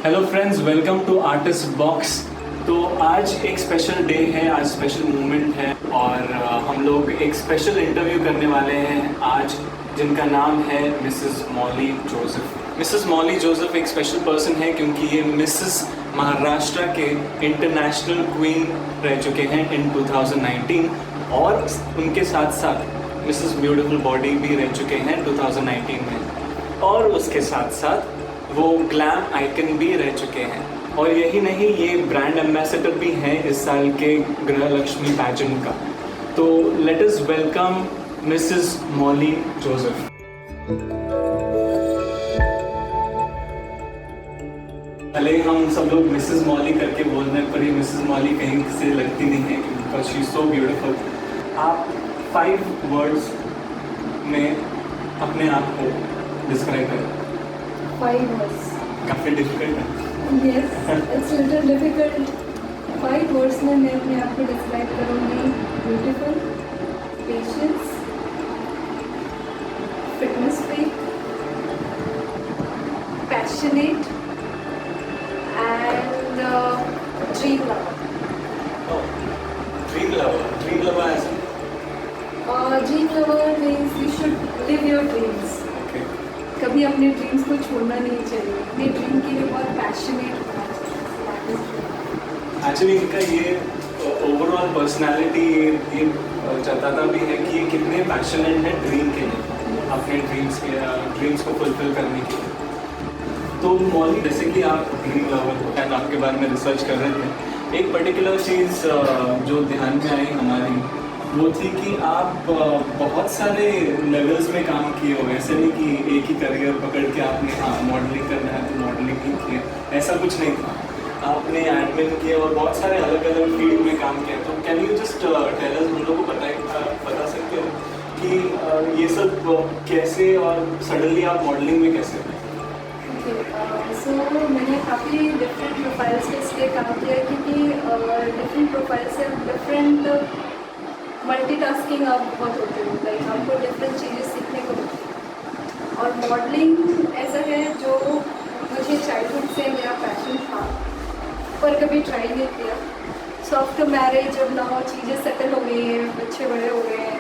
Hello friends, welcome to Artist Box. तो आज एक स्पेशल डे है, आज स्पेशल मोमेंट है और हम लोग एक स्पेशल इंटरव्यू करने वाले हैं आज, जिनका नाम है Mrs Molly Joseph. Mrs Molly Joseph एक स्पेशल पर्सन है क्योंकि ये मिसेस महाराष्ट्र के इंटरनेशनल क्वीन रह चुके हैं इन 2019 और उनके साथ साथ मिसेस ब्यूटीफुल बॉडी भी रह चुके हैं 2019 में, और उसके साथ साथ वो ग्लैम आइकन भी रह चुके हैं। और यही नहीं, ये ब्रांड एम्बेसडर भी हैं इस साल के गृह लक्ष्मी पैजेंट का। तो let us welcome Mrs Molly Joseph. भले हम सब लोग मिसेस मॉली करके बोलने पर ही मिसेस मॉली कहीं से लगती नहीं है because she is so beautiful. आप 5 वर्ड्स में अपने आप को डिस्क्राइब करें। 5 words. काफ़ी डिफिकल्ट है। Yes, it's little difficult. 5 words में मैं अपने आप को डिस्क्राइब करूँगी। Beautiful, patience, fitness freak, passionate and dream lover. Dream lover ऐसे? Dream lover means you should live your dreams. कभी अपने ड्रीम्स को छोड़ना नहीं चाहिए, अपने ड्रीम के लिए बहुत पैशनेट होना चाहिए। एक्चुअली इनका ये ओवरऑल पर्सनालिटी ये बताता भी है कि ये कितने पैशनेट हैं ड्रीम के लिए, अपने ड्रीम्स को फुलफिल करने के लिए। तो मॉली, जैसे कि आप ड्रीम लवर हो एंड आपके बारे में रिसर्च कर रहे थे, एक पर्टिकुलर चीज़ जो ध्यान में आई हमारी वो थी कि आप बहुत सारे लेवल्स में काम किए हो। ऐसे नहीं कि एक ही करियर पकड़ के आपने हाँ मॉडलिंग करना है तो मॉडलिंग ही किया, ऐसा कुछ नहीं था। आपने एडमिन किया और बहुत सारे अलग अलग फील्ड में काम किया। तो can you just tell us, हम लोगों को बता सकते हो कि ये सब कैसे और सडनली आप मॉडलिंग में कैसे? सो मैंने काफ़ी डिफरेंट प्रोफाइल से इसलिए काम किया क्योंकि डिफरेंट प्रोफाइल से डिफरेंट मल्टीटास्किंग आप बहुत होते हो, लाइक आपको डिफरेंट चीज़ें सीखने को मिलती हैं। और मॉडलिंग ऐसा है जो मुझे चाइल्डहुड से मेरा पैशन था पर कभी ट्राई नहीं किया। सो आफ्टर मैरिज जब ना चीज़ें सेटल हो गई हैं, बच्चे बड़े हो गए हैं,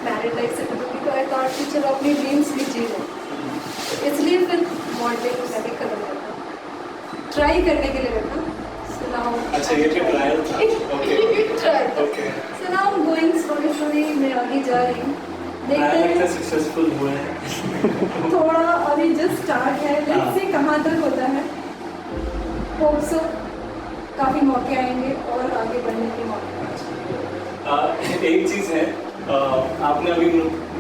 मैरिड लाइफ सेटल हो गई, तो आई थॉट कि चलो अपनी ड्रीम्स भी जी लो। इसलिए फिर मॉडलिंग मैंने कदम रखा, ट्राई करने के लिए रखा। अच्छा, ये क्या ट्रायल था? Okay. So now I'm going slowly मैं आगे जा रही हूँ, देखते हैं सक्सेसफुल हुआ है। थोड़ा अभी जस्ट स्टार्ट है, लेट्स से कहाँ तक होता है। होप सो काफ़ी मौके आएंगे और आगे बढ़ने के मौके। एक चीज़ है, आपने अभी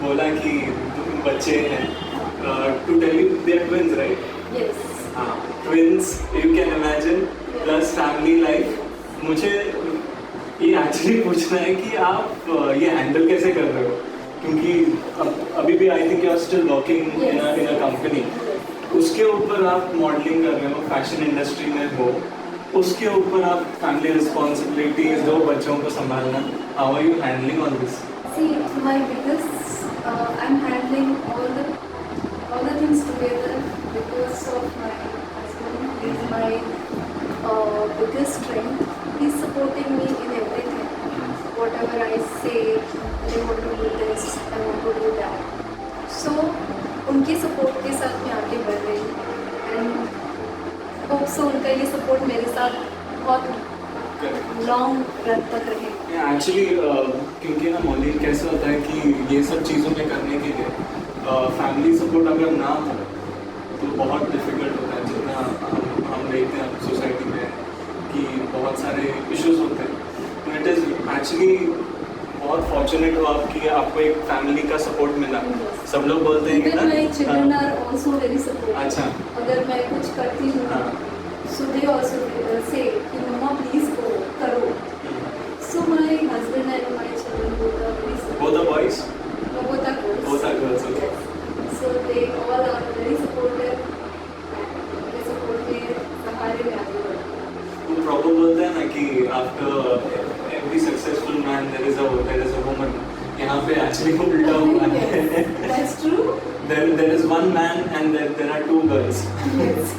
बोला कि बच्चे हैं, to tell you they are twins, right? Yes. हाँ, twins, you can imagine, plus family life. मुझे ये एक्चुअली पूछना है कि आप ये हैंडल कैसे कर रहे हो, क्योंकि अभी भी I think you are still working in a company, उसके ऊपर आप मॉडलिंग कर रहे हो, फैशन इंडस्ट्री में हो, उसके ऊपर आप फैमिली रिस्पॉन्सिबिलिटीज, 2 बच्चों को संभालना। How are you handling all this? See my biggest I am handling all the things together because of my husband. He is my biggest strength. He is supporting me in everything. Whatever I say, I want to do this, I want to do that. So, उनकी support के साथ मैं आगे बढ़ रही हूँ and hope so उनका ये सपोर्ट मेरे साथ बहुत लॉन्ग रन तक रहे। एक्चुअली क्योंकि ना मॉडलिंग कैसे होता है कि ये सब चीज़ों में करने के लिए फैमिली सपोर्ट अगर ना हो तो बहुत डिफ़िकल्ट होता है। जितना हम देखते हैं सोसाइटी में कि बहुत सारे इश्यूज होते हैं, तो इट इज़ एक्चुअली बहुत फॉर्चुनेट हो आप कि आपको एक फैमिली का सपोर्ट मिला। सब लोग बोलते हैं कि my children are also very supportive. अच्छा, अगर मैं कुछ करती हूँ सो दे आल्सो से कि मम्मा प्लीज गो करो। So my husband and my children both are boys, both are girls. Both are girls, okay. So they all are very supportive. They support me सहारे में आगे बढ़ना। वो प्रॉपर बोलते हैं ना कि after every successful man there is a woman. यहाँ पे एक्चुअली उल्टा हुआ है। That's true. There is one man and there are 2 girls. Yes,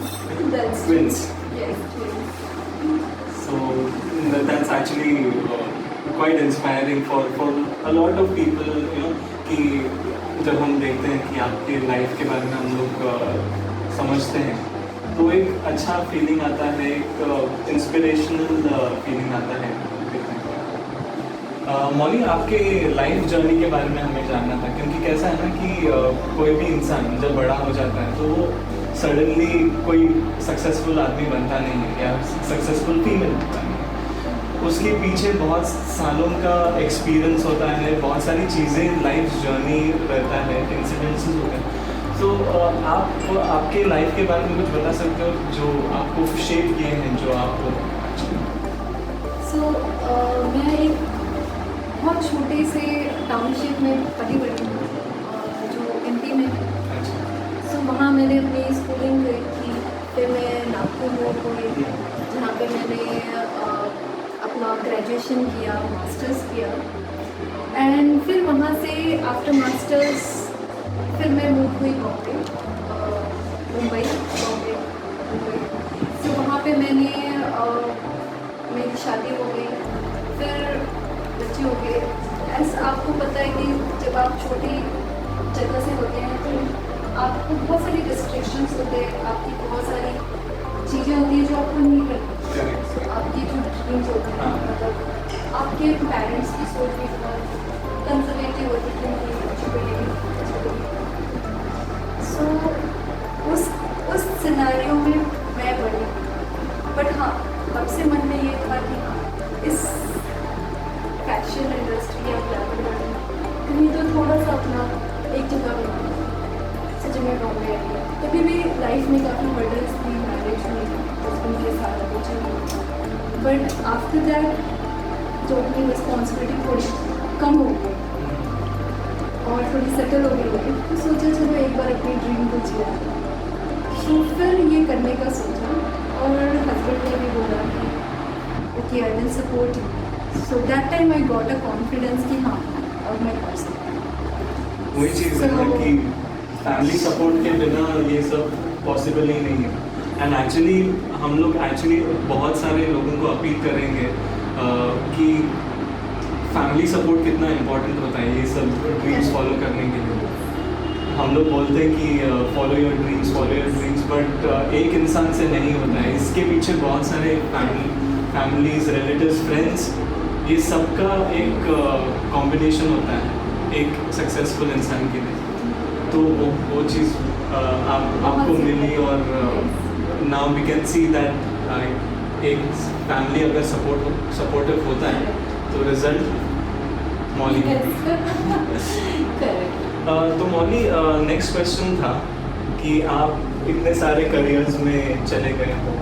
That's Twins. Yes, twins. So that's actually quite inspiring for a lot of people, you know, कि जब हम देखते हैं कि आपके लाइफ के बारे में हम लोग समझते हैं तो एक अच्छा फीलिंग आता है, एक इंस्पिरेशनल फीलिंग आता है देखने का। मौली, आपके लाइफ जर्नी के बारे में हमें जानना था, क्योंकि कैसा है ना कि कोई भी इंसान जब बड़ा हो जाता है तो वो सडनली कोई सक्सेसफुल आदमी बनता नहीं है या सक्सेसफुल फीमेल बनता नहीं है। उसके पीछे बहुत सालों का एक्सपीरियंस होता है, बहुत सारी चीज़ें, लाइफ जर्नी रहता है, इंसिडेंसेस होते हैं। तो आप आपके लाइफ के बारे में कुछ बता सकते हो जो आपको शेप किए हैं, जो आपको मैं एक बहुत छोटे से टाउनशिप में पली बड़ी हूँ जो एमपी में है। वहाँ मैंने अपनी स्कूलिंग करी थी, फिर मैं नागपुर में गई जहाँ पे मैंने अपना ग्रेजुएशन किया, मास्टर्स किया, एंड फिर वहाँ से आफ्टर मास्टर्स फिर मैं मूव हुई बॉम्बे, मुंबई। तो वहाँ पे मैंने मेरी शादी हो गई, फिर बच्चे हो गए। ऐसा आपको पता है कि जब आप छोटी जगह से होते हैं तो आपको बहुत सारी रिस्ट्रिक्शंस होते हैं, आपकी बहुत सारी चीज़ें होती हैं जो आपको नहीं करती, आपकी जो ड्रीम्स होते हैं, मतलब आपके पेरेंट्स की सोच भी बहुत कंजर्वेटिव होती है कि बच्चों को लेकर। सो उस सिनेरियो में मैं बड़ी, बट हाँ तब से मन में ये था कि हाँ इस फैशन इंडस्ट्री या ग्लैमर कहीं तो थोड़ा सा अपना एक जगह बनाना। मैं बॉम्बे आई, तभी भी लाइफ में काफ़ी बर्डन्स थी, मैरिज हुई, हस्बैंड के साथ बच्चे हुए, बट आफ्टर दैट जो अपनी रिस्पॉन्सिबिलिटी थोड़ी कम हो गई और थोड़ी सेटल हो गई, तो सोचा चलो एक बार अपनी ड्रीम को जिया। तो फिर ये करने का सोचा और हस्बैंड ने भी बोला कि okay I will support you. So that time I got a confidence कि हाँ अब मैं कर सकती हूँ। वही चीज़ है कि फैमिली सपोर्ट के बिना ये सब पॉसिबल ही नहीं है। एंड एक्चुअली हम लोग बहुत सारे लोगों को अपील करेंगे कि फैमिली सपोर्ट कितना इम्पोर्टेंट होता है ये सब ड्रीम्स फॉलो करने के लिए। हम लोग बोलते हैं कि फॉलो योर ड्रीम्स, बट एक इंसान से नहीं होता है, इसके पीछे बहुत सारे फैमिलीज, रिलेटिव्स, फ्रेंड्स, ये सबका एक कॉम्बिनेशन होता है एक सक्सेसफुल इंसान के लिए। तो वो चीज़ आपको मिली और now we can see that एक फैमिली अगर सपोर्टिव होता है तो रिजल्ट मौली तो मौली नेक्स्ट क्वेश्चन था कि आप इतने सारे करियर्स में चले गए हो,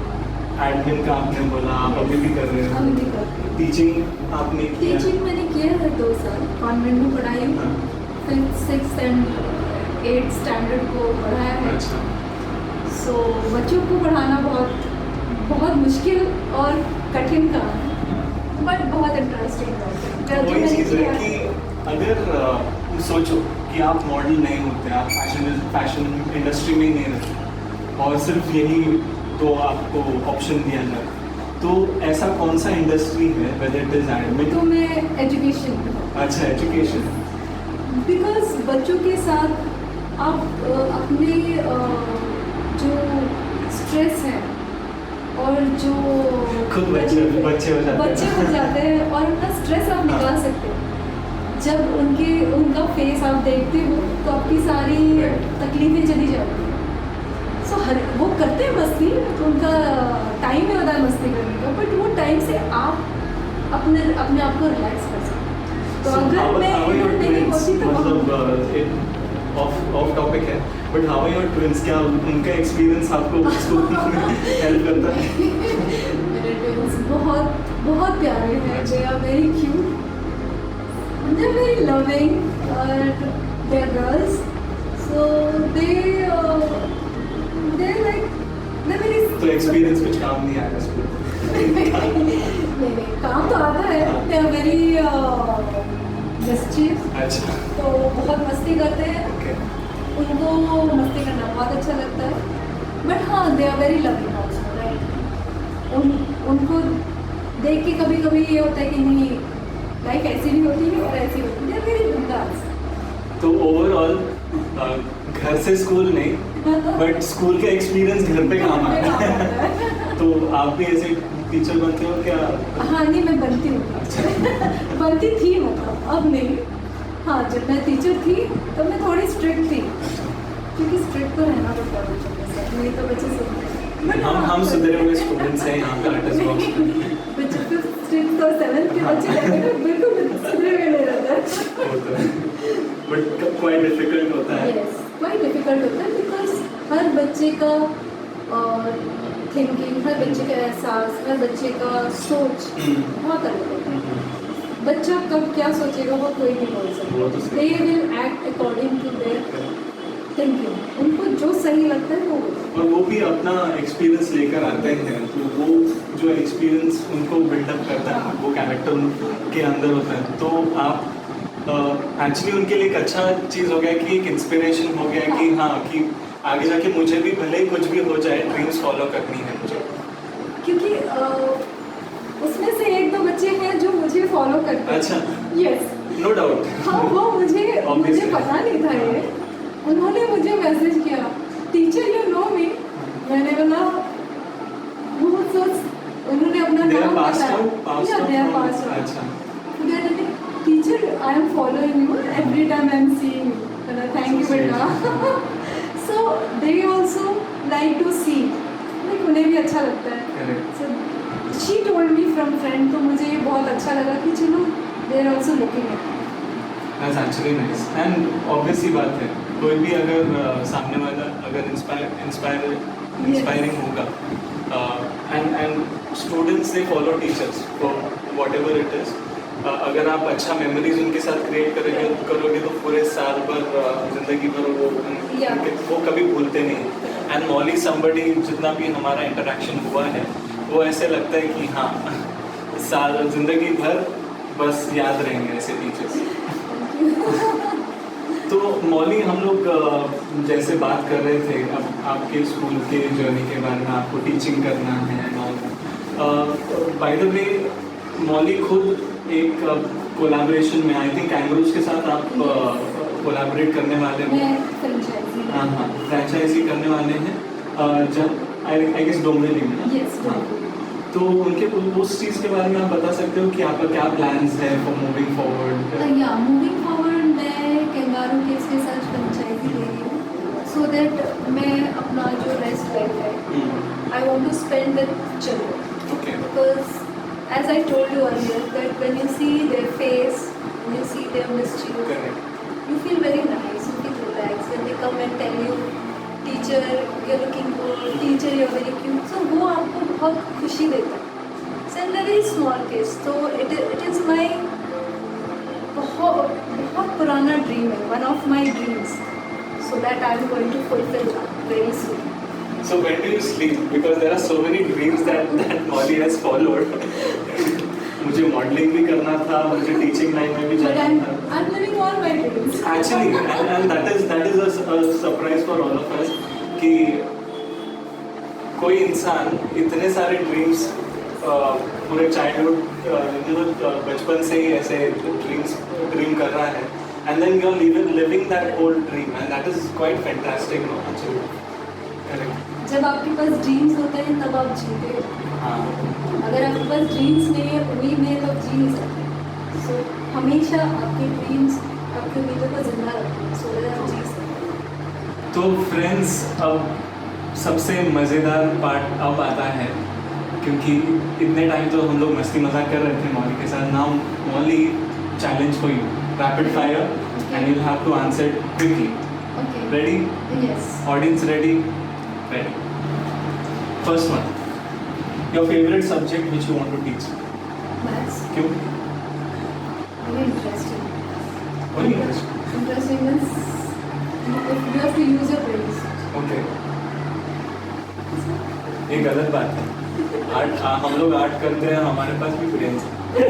एडमिन का आपने बोला, आप अभी भी कर रहे हो, टीचिंग आपने किया? टीचिंग मैंने किया है 2 साल, कॉन्वेंट में पढ़ाई, फिर 6th and 8th स्टैंडर्ड को पढ़ाया है। अच्छा। सो बच्चों को पढ़ाना बहुत मुश्किल और कठिन काम है, बट बहुत इंटरेस्टिंग है। वही चीज़ है कि अगर सोचो कि आप मॉडल नहीं होते, आप फैशन इंडस्ट्री में ही नहीं रहते और सिर्फ यही तो आपको ऑप्शन दिया जाए, तो ऐसा कौन सा इंडस्ट्री है वेदर इट इज एडमिन? तो मैं एजुकेशन। अच्छा, एजुकेशन। बिकॉज बच्चों के साथ आप अपने जो स्ट्रेस है और जो खुद बच्चे हो जाते हैं और अपना स्ट्रेस आप निकाल सकते हैं। जब उनका फेस आप देखते हो तो आपकी सारी तकलीफें चली जाती हैं। सो वो करते हैं मस्ती, तो उनका टाइम ही होता है मस्ती करने का, बट वो टाइम से आप अपने आप को रिलैक्स कर सकते हैं। तो अगर मैं इधर नहीं होती तो मतलब ऑफ टॉपिक है, but how are your twins? क्या उनका एक्सपीरियंस आपको हेल्प करता है? मेरे ट्विंस बहुत प्यारे हैं, they are very cute, they are very loving और they are girls, so they like they very. तो एक्सपीरियंस कुछ काम नहीं आया इसमें? नहीं, काम तो आता है। They are very mischief. अच्छा। तो बहुत मस्ती करते हैं। Okay. उनको मस्ती करना बहुत अच्छा लगता है, बट हाँ दे आर वेरी लविंग। देख के कभी कभी ये होता है कि नहीं, लाइफ ऐसी भी होती है और ऐसी होती है, मेरी बिंदास। तो ओवरऑल घर से स्कूल नहीं बट स्कूल का एक्सपीरियंस घर पे काम आता है। तो आप भी ऐसे टीचर बनते हो क्या? हाँ नहीं, मैं बनती हूँ। बनती थी, मतलब अब नहीं। हाँ, जब मैं टीचर थी तब मैं थोड़ी स्ट्रिक्ट थी, क्योंकि स्ट्रिक्ट तो रहना पड़ता है बच्चों के साथ, नहीं तो बच्चे सुनते हैं। हम सुधरे हुए स्टूडेंट्स हैं यहाँ पे आर्टिस्ट बॉक्स में। बच्चों को स्ट्रिक्ट तो 7th के बच्चे लगेंगे, बिल्कुल सुधरे हुए नहीं रहता है। बट क्वाइट डिफिकल्ट होता है। यस, क्वाइट डिफिकल्ट होता है, बिकॉज हर बच्चे का थिंकिंग, हर बच्चे का एहसास, हर बच्चे का सोच बहुत अलग होता है। बच्चा कब क्या सोचेगा वो कोई नहीं बोल वो तो सकता। सही। They will act according to their thinking, उनको जो सही लगता है वो होता और वो भी अपना एक्सपीरियंस लेकर आते हैं, तो वो जो एक्सपीरियंस उनको बिल्डअप करता है, वो कैरेक्टर उनके अंदर होता है। तो आप एक्चुअली उनके लिए एक अच्छा चीज़ हो गया कि एक इंस्पिरेशन हो गया कि हाँ, कि आगे जाके मुझे भी भले ही कुछ भी हो जाए, ड्रीम्स फॉलो करनी है मुझे। है। क्योंकि उसमें से एक दो बच्चे हैं जो मुझे फॉलो करते हैं। अच्छा। Yes, no doubt. हाँ, वो मुझे Obviously. पता नहीं था ये। उन्होंने मुझे मैसेज किया, टीचर यू नो मी। मैंने बोला वो सोच, उन्होंने अपना They are नाम passed बताया। out, passed Yeah, out they are from- passed out. अच्छा। Teacher I am following you every time I am seeing you. Thank you So sweet. बेटा। So they also like to see, like उन्हें भी अच्छा लगता है। Correct. So she told me from friend, तो मुझे ये बहुत अच्छा लगा कि चलो they are also looking at. That's actually nice. And obvious ही बात है, कोई भी अगर सामने वाला अगर इंस्पायरिंग होगा, and students they follow teachers for whatever it is. अगर आप अच्छा मेमोरीज उनके साथ क्रिएट करोगे तो पूरे साल भर जिंदगी भर वो कभी भूलते नहीं। एंड मॉली समबडी, जितना भी हमारा इंटरेक्शन हुआ है वो ऐसे लगता है कि हाँ, साल जिंदगी भर बस याद रहेंगे ऐसे टीचर्स। तो मौली, हम लोग जैसे बात कर रहे थे अब आपके स्कूल के जर्नी के बारे में, आपको टीचिंग करना है। बाय द वे, मौली खुद एक कोलैबोरेशन में, आई थिंक कैंगरूज के साथ आप कोलैबोरेट करने वाले हो। मैं फ्रेंचाइजी। हाँ, फ्रेंचाइजी करने वाले हैं जब आई गेस डोंबिवली में ना? यस। तो उनके उस चीज़ के बारे में आप बता सकते हो कि आपका क्या प्लान्स है फॉर मूविंग फॉरवर्ड? या मूविंग फॉरवर्ड मैं कैंगारू किड्स के साथ फ्रेंचाइजी ले रही हूँ, सो दैट मैं अपना जो रेस्ट लाइफ है I want to spend with children. Okay. Because as I told you earlier, that when you see their face, when you see their mischief, correct. you feel very nice, you feel relaxed. When they come and tell you, teacher, you're looking good, teacher, you're very cute, so वो आपको बहुत खुशी देता है। So in a very small case, so it is my बहुत पुराना dream है, one of my dreams, so that I am going to fulfill very soon. So when do you sleep? Because there are so many dreams that Molly has followed. मुझे modelling भी करना था, मुझे teaching line में भी But जाना था। I'm living all my dreams. Actually, and that is a surprise for all of us कि कोई इंसान इतने सारे ड्रीम्स पूरे चाइल्डहुड बचपन से ही ऐसे ड्रीम कर रहा है, and then you're living that old dream, and that is quite fantastic, no? Actually, correct. जब आपके पास ड्रीम्स होते हैं तब आप जीते हो। हाँ, अगर आपके पास ड्रीम्स नहीं है, उम्मीद नहीं है, तो आप जी नहीं सकते। सो हमेशा आपके ड्रीम्स, आपकी उम्मीदों को जिंदा रखें, सो दैट आप जी सकते। तो फ्रेंड्स, अब सबसे मज़ेदार पार्ट अब आता है, क्योंकि इतने टाइम तो हम लोग मस्ती मजाक कर रहे थे मौली के साथ। Now Mauli, challenge for you, rapid fire, and you have to answer quickly. Okay. Ready? Yes. Audience ready? Ready. First one, your favourite subject which you want to teach? Maths. क्यों? Very interesting. Very interesting. Interesting means you have to use your brains. Okay, ये गलत बात है। Art, हम लोग art करते हैं, हमारे पास भी ब्रेन्स है।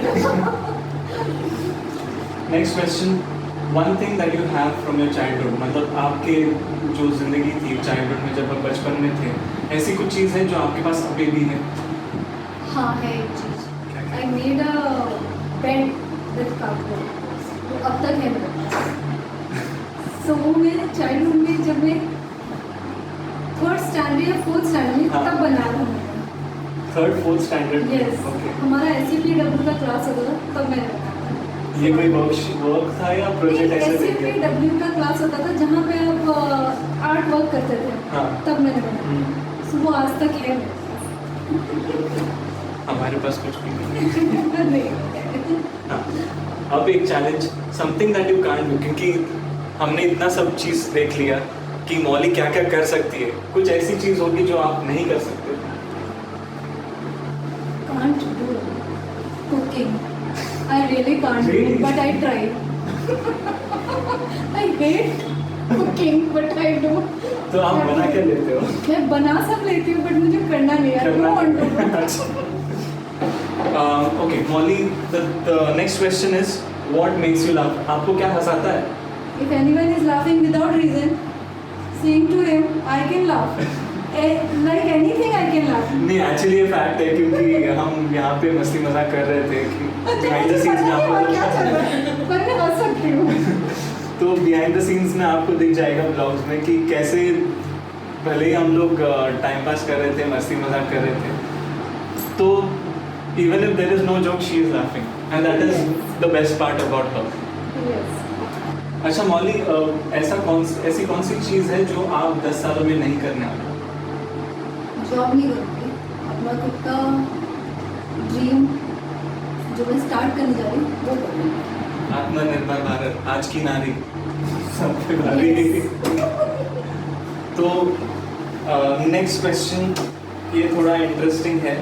Next question, one thing that you have from your childhood, मतलब आपके जो ज़िंदगी थी चाइल्डहुड में, जब आप बचपन में थे, ऐसी कुछ चीज़ है जो आपके पास अभी भी है? हाँ है एक चीज़, क्या I made a bed with cardboard, वो अब तक है मेरे पास। सो वो मेरे चाइल्डहुड में जब मैं 3rd स्टैंडर्ड या 4th स्टैंडर्ड में हाँ। तब बनाया था मैंने। 3rd 4th standard? Yes, okay. हमारा SCPW का क्लास होता था तब मैंने बनाया था। ये कोई वर्क था या प्रोजेक्ट ऐसे देख के? SCPW का क्लास होता था जहाँ पे आप आर्ट वर्क करते थे, हाँ। तब मैंने बनाया। सो वो आज तक है मेरे हमारे पास कुछ भी नहीं। पास। नहीं। हाँ। अब एक challenge, something that you can't do, क्योंकि हमने इतना सब चीज़ देख लिया कि मौली क्या क्या कर सकती है, कुछ ऐसी चीज़ होगी जो आप नहीं कर सकते। Can't do cooking. I really can't do, Really? but I try. I hate cooking, but I do. तो आप बना क्या लेते हो? मैं बना सब लेती हूँ, but मुझे करना नहीं है। I don't want to. Okay, Molly, the next question is, what makes you laugh? आपको क्या हंसाता है? If anyone is laughing without reason, seeing to him, I can laugh. Like anything, I can laugh. नहीं, actually ये fact है, क्योंकि हम यहाँ पे मस्ती मजाक कर रहे थे कि behind the scenes में क्या चल रहा आपको है? पर मैं हंस सकती हूँ। तो बिहाइंड द सीन्स में आपको दिख जाएगा ब्लॉग्स में कि कैसे भले ही हम लोग टाइम पास कर रहे थे, मस्ती मजाक कर रहे थे, तो even if there is no joke she is laughing and that is the best part about her. Yes. अच्छा मौली, ऐसी कौन सी चीज़ है जो आप 10 सालों में नहीं करने वाले? जॉब नहीं करूँगी, अपना खुद का ड्रीम जो मैं स्टार्ट करने जा रही हूँ वो करूँगी। आत्मनिर्भर भारत, आज की नारी सब पे नारी। तो नेक्स्ट क्वेश्चन, ये थोड़ा इंटरेस्टिंग है,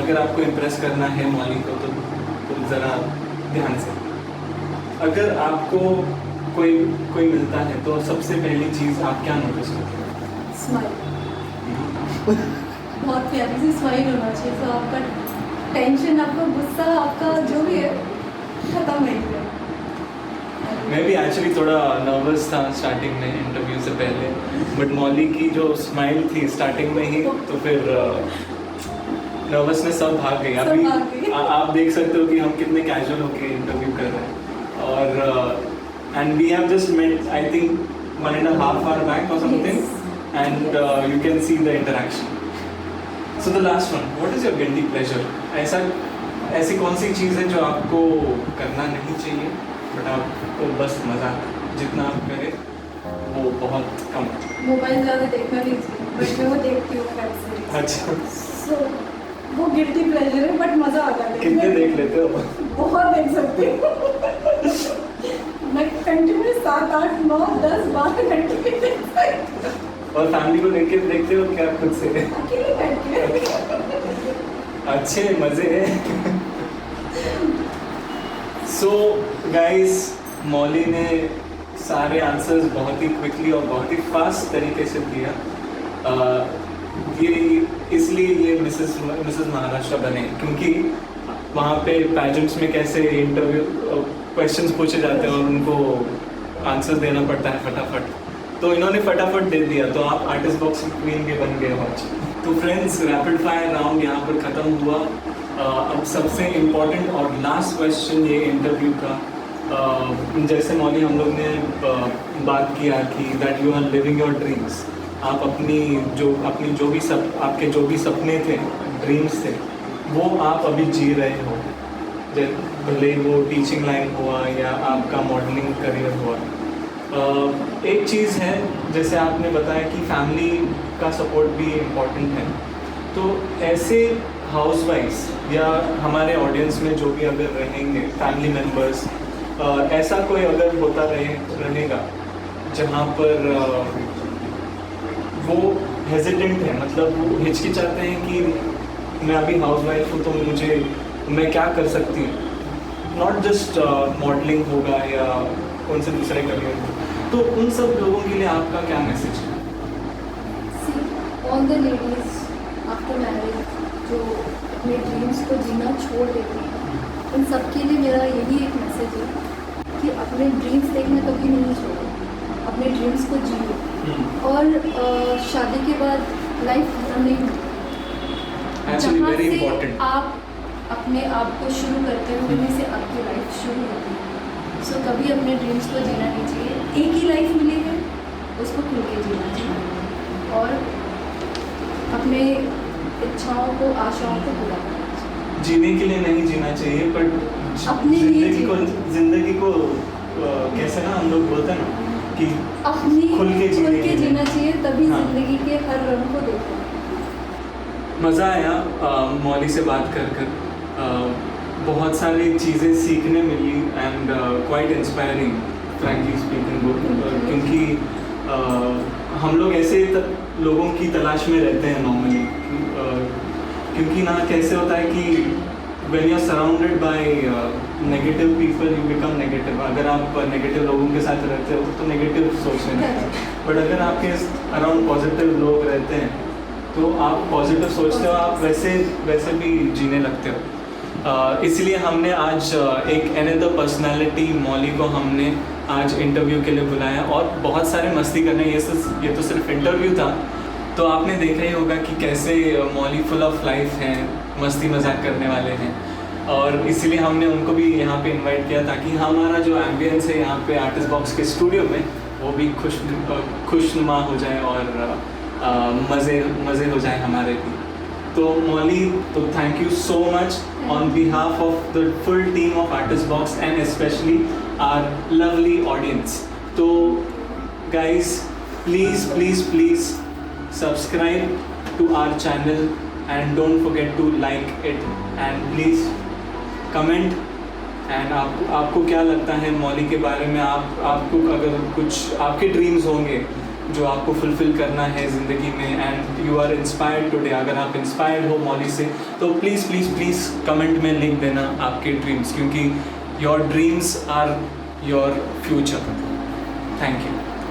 अगर आपको इम्प्रेस करना है मौली को तो ज़रा ध्यान से। अगर आपको कोई मिलता है तो सबसे पहली चीज़ आप क्या नोटिस करते हैं? स्माइल, बहुत प्यारी सी स्माइल होना चाहिए, तो आपका टेंशन, आपका गुस्सा, आपका जो भी है खत्म नहीं है। मैं भी एक्चुअली थोड़ा नर्वस था स्टार्टिंग में इंटरव्यू से पहले, बट मौली की जो स्माइल थी स्टार्टिंग में ही, तो फिर नर्वसनेस सब भाग गई। सब अभी भाग गई। आप देख सकते हो कि हम कितने कैजुअल होके इंटरव्यू कर रहे हैं, और and we have just met I think 1.5 hour back or something, and you can see the interaction. So the last one, what is your guilty pleasure? ऐसी कौन सी चीज़ है जो आपको करना नहीं चाहिए बट आपको बस मज़ा, जितना आप करें वो बहुत कम? मोबाइल ज़्यादा देखना नहीं चाहिए, बट मैं वो देखती हूँ वेब सीरीज। अच्छा, सो वो गिल्टी प्लेजर है, बट मज़ा आता है। कितने देख लेते हो? बहुत देख सकती हूँ। मैं कंटिन्यू 7, 8, 9, 10, 12 घंटे भी देख सकती हूँ। और फैमिली को लेके देखते हो क्या खुद से? अकेले बैठ के। अच्छे मज़े हैं। सो गाइस, मौली ने सारे आंसर्स बहुत ही क्विकली और बहुत ही फास्ट तरीके से दिया। ये इसलिए ये मिसेस महाराष्ट्र बने, क्योंकि वहाँ पे पैजेंट्स में कैसे इंटरव्यू क्वेश्चंस पूछे जाते हैं और उनको आंसर देना पड़ता है फटाफट, तो इन्होंने फटाफट दे दिया, तो आप आर्टिस्ट बॉक्स क्वीन के बन गए हो आज। तो फ्रेंड्स, रैपिड फायर राउंड यहाँ पर ख़त्म हुआ। अब सबसे इम्पोर्टेंट और लास्ट क्वेश्चन ये इंटरव्यू का, जैसे मौली हम लोग ने बात किया कि that you are living your dreams, आप आपके जो भी सपने थे, ड्रीम्स थे, वो आप अभी जी रहे हो, भले वो टीचिंग लाइन हुआ या आपका मॉडलिंग करियर हुआ। एक चीज़ है, जैसे आपने बताया कि फैमिली का सपोर्ट भी इम्पोर्टेंट है, तो ऐसे हाउसवाइफ्स या हमारे ऑडियंस में जो भी अगर रहेंगे फैमिली मेम्बर्स, ऐसा कोई अगर होता रहेगा जहाँ पर वो हेजिटेंट है, मतलब वो हिचकिचाते हैं कि मैं अभी हाउसवाइफ हूँ तो मैं क्या कर सकती हूँ, नॉट जस्ट मॉडलिंग होगा या कौन से दूसरे करियर, तो उन सब लोगों के लिए आपका क्या मैसेज है? All the ladies after marriage जो अपने ड्रीम्स को जीना छोड़ देती हैं, उन सब के लिए मेरा यही एक मैसेज है कि अपने ड्रीम्स देखना कभी नहीं छोड़ो, अपने ड्रीम्स को जियो, और शादी के बाद लाइफ खत्म नहीं होती। Actually, जहाँ very से important. आप अपने आप को शुरू करते हो, वहीं से आपकी लाइफ शुरू होती है। सो कभी अपने ड्रीम्स को जीना नहीं चाहिए। एक ही लाइफ मिली है, उसको खुल के जीना चाहिए और अपने इच्छाओं को, आशाओं को पूरा करना चाहिए। जीने के लिए नहीं जीना चाहिए, पर अपने लिए जिंदगी को कैसे ना हम लोग बोलते हैं ना कि अपनी खुल के जीना चाहिए, तभी हाँ। जिंदगी के हर रंग को देखो। मज़ा आया मौली से बात कर बहुत सारी चीज़ें सीखने मिली and quite inspiring frankly speaking, क्योंकि हम लोग ऐसे लोगों की तलाश में रहते हैं नॉर्मली, क्योंकि ना कैसे होता है कि when you're surrounded by negative people you become negative। अगर आप नेगेटिव लोगों के साथ रहते हो तो नेगेटिव सोचने लगते हो, बट अगर आपके अराउंड पॉजिटिव लोग रहते हैं तो आप पॉजिटिव सोचते हो, आप वैसे भी जीने लगते हो। इसलिए हमने आज एक अनदर पर्सनालिटी मौली को हमने आज इंटरव्यू के लिए बुलाया और बहुत सारे मस्ती करने। ये तो सिर्फ इंटरव्यू था, तो आपने देखा ही होगा कि कैसे मौली फुल ऑफ लाइफ हैं, मस्ती मजाक करने वाले हैं, और इसीलिए हमने उनको भी यहाँ पे इनवाइट किया ताकि हमारा जो एम्बियंस है यहाँ पे आर्टिस्ट बॉक्स के स्टूडियो में वो भी खुशनुमा हो जाए और मज़े हो जाए हमारे भी। तो मौली, तो thank you so much on behalf of the full team of artist box and specially our lovely audience. तो guys please subscribe to our channel and don't forget to like it and please comment and आपको क्या लगता है मौली के बारे में। आपको अगर कुछ आपके ड्रीम्स होंगे जो आपको फुलफिल करना है ज़िंदगी में and you are inspired today, अगर आप इंस्पायर्ड हो मौली से तो प्लीज़ कमेंट में लिख देना आपके ड्रीम्स, क्योंकि your dreams are your future. Thank you.